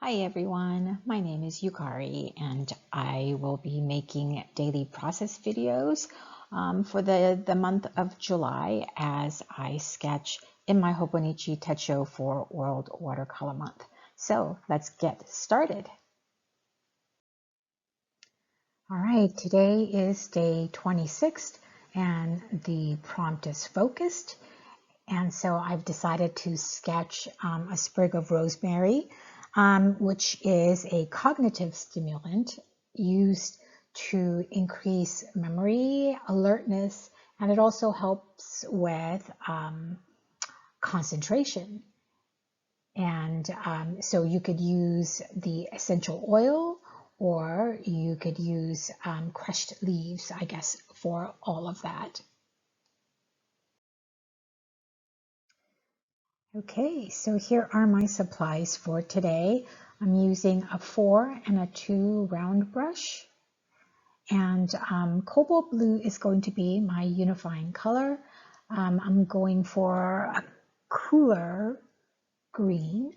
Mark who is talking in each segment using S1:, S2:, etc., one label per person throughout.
S1: Hi everyone, my name is Yukari and I will be making daily process videos for the month of July as I sketch in my Hobonichi Techo for World Watercolor Month. So let's get started. All right, today is day 26 and the prompt is focused. And so I've decided to sketch a sprig of rosemary, which is a cognitive stimulant used to increase memory, alertness, and it also helps with concentration. And so you could use the essential oil, or you could use crushed leaves, I guess, for all of that. Okay, so here are my supplies for today. I'm using a 4 and a 2 round brush. And cobalt blue is going to be my unifying color. I'm going for a cooler green,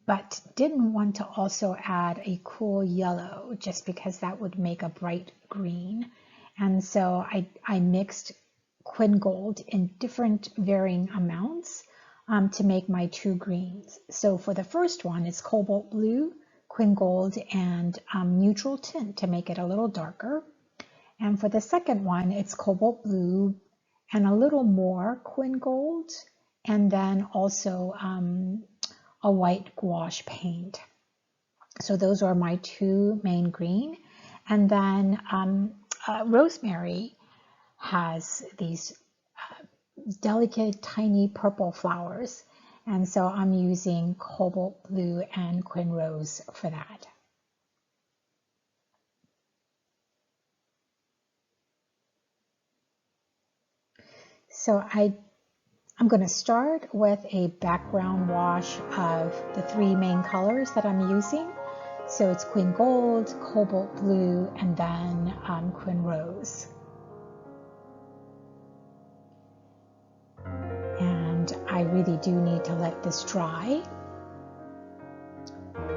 S1: but didn't want to also add a cool yellow just because that would make a bright green. And so I mixed Quin Gold in different varying amounts to make my two greens. So for the first one, it's cobalt blue, Quin Gold, and neutral tint to make it a little darker. And for the second one, it's cobalt blue and a little more Quin Gold, and then also a white gouache paint. So those are my two main green. And then Rosemary has these delicate tiny purple flowers, and so I'm using cobalt blue and Quin Rose for that. So I'm going to start with a background wash of the three main colors that I'm using. So it's Quin Gold, cobalt blue, and then Quin Rose. And I really do need to let this dry.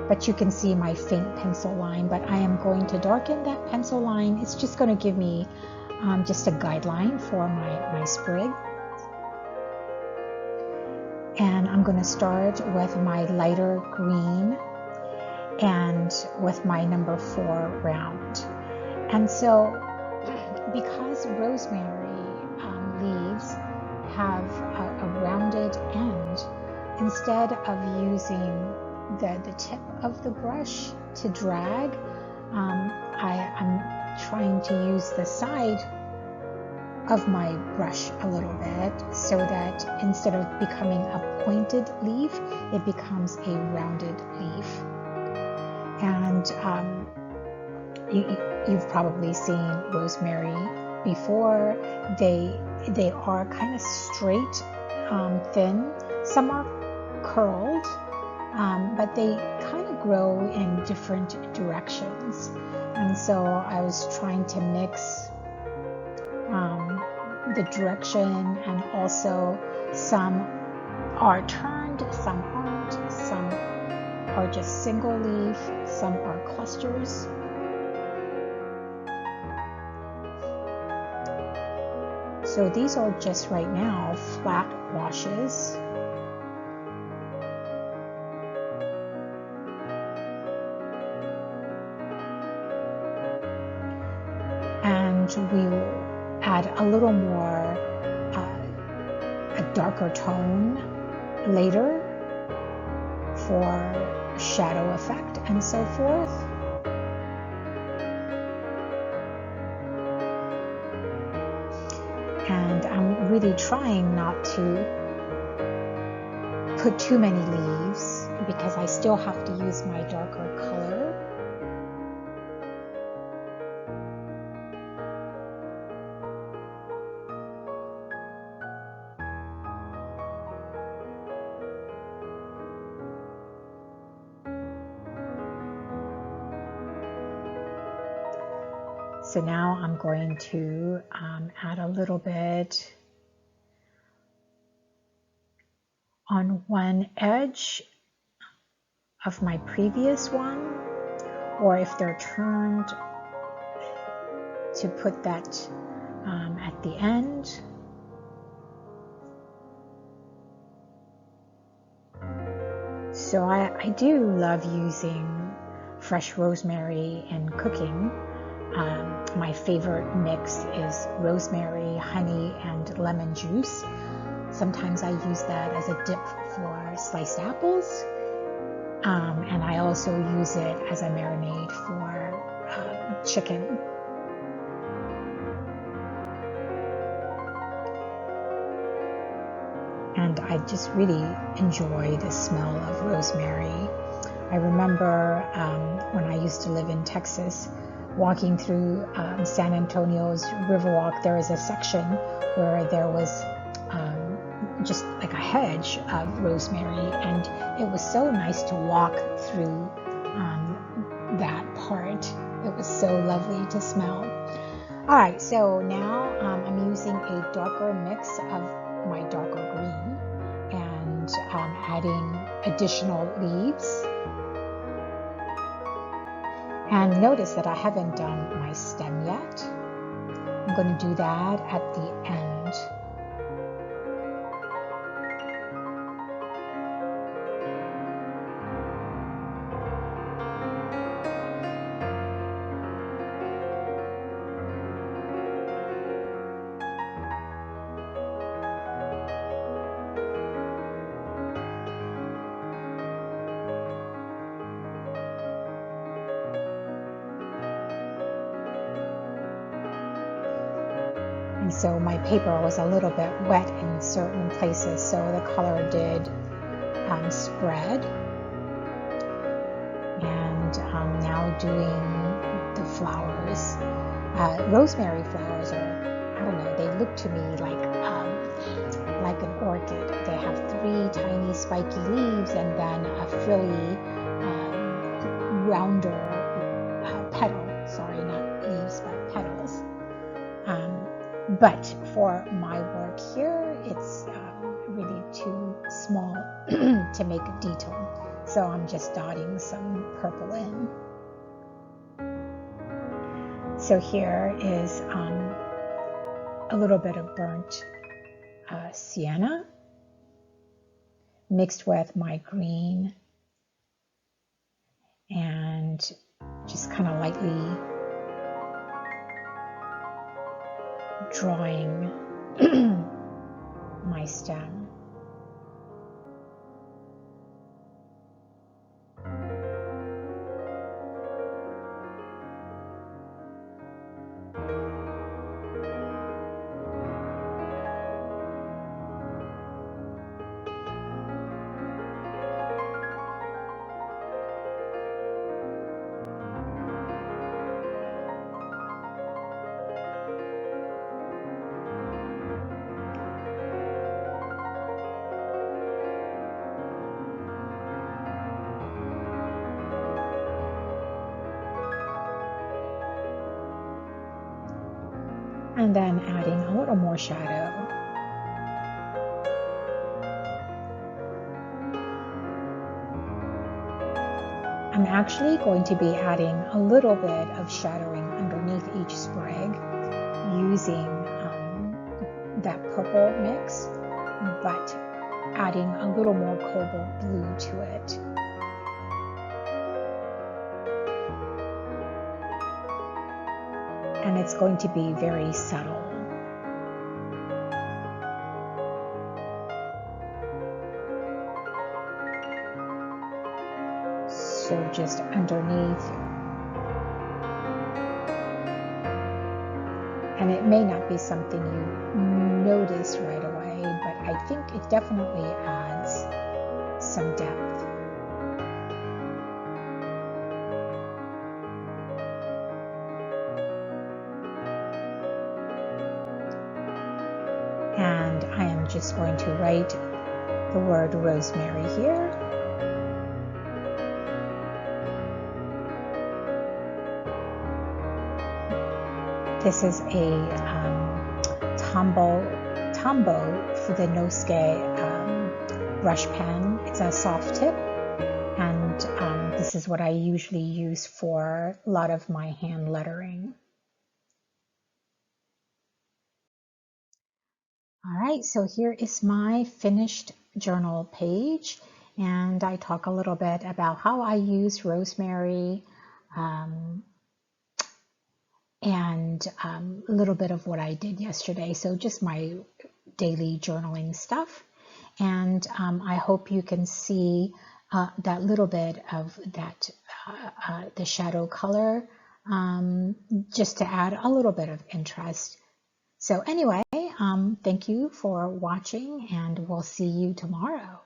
S1: But you can see my faint pencil line, but I am going to darken that pencil line. It's just going to give me just a guideline for my sprig. And I'm going to start with my lighter green and with my number 4 round. And so because rosemary leaves have a rounded end, instead of using the tip of the brush to drag, I'm trying to use the side of my brush a little bit so that instead of becoming a pointed leaf, it becomes a rounded leaf. And you've probably seen rosemary before. They are kind of straight, thin. Some are curled, but they kind of grow in different directions. And so I was trying to mix the direction, and also some are turned, some aren't, some are just single leaf, some are clusters. So these are just right now flat washes. And we will add a little more, a darker tone later for shadow effect and so forth. And I'm really trying not to put too many leaves because I still have to use my darker color. So now I'm going to add a little bit on one edge of my previous one, or if they're turned, to put that at the end. So I do love using fresh rosemary in cooking. My favorite mix is rosemary, honey, and lemon juice. Sometimes I use that as a dip for sliced apples. And I also use it as a marinade for chicken. And I just really enjoy the smell of rosemary. I remember when I used to live in Texas, walking through San Antonio's Riverwalk, there was a section where there was just like a hedge of rosemary, and it was so nice to walk through that part. It was so lovely to smell. All right, so now I'm using a darker mix of my darker green and adding additional leaves. And notice that I haven't done my stem yet. I'm going to do that at the end. And so my paper was a little bit wet in certain places, so the color did spread. And I'm now doing the flowers. Rosemary flowers are, I don't know, they look to me like an orchid. They have 3 tiny spiky leaves and then a frilly, rounder petal. Sorry, not leaves, but petals. But for my work here, it's really too small to make a detail. So I'm just dotting some purple in. So here is a little bit of burnt sienna mixed with my green, and just kind of lightly drawing my stem. And then adding a little more shadow. I'm actually going to be adding a little bit of shadowing underneath each sprig using that purple mix, but adding a little more cobalt blue to it. And it's going to be very subtle. So just underneath. And it may not be something you notice right away, but I think it definitely adds some depth. And I am just going to write the word rosemary here. This is a Tombow Fudenosuke brush pen. It's a soft tip, and and this is what I usually use for a lot of my hand lettering. All right, so here is my finished journal page, and I talk a little bit about how I use Rosemary, and a little bit of what I did yesterday. So just my daily journaling stuff. And I hope you can see that little bit of that, the shadow color, just to add a little bit of interest. So anyway, thank you for watching, and we'll see you tomorrow.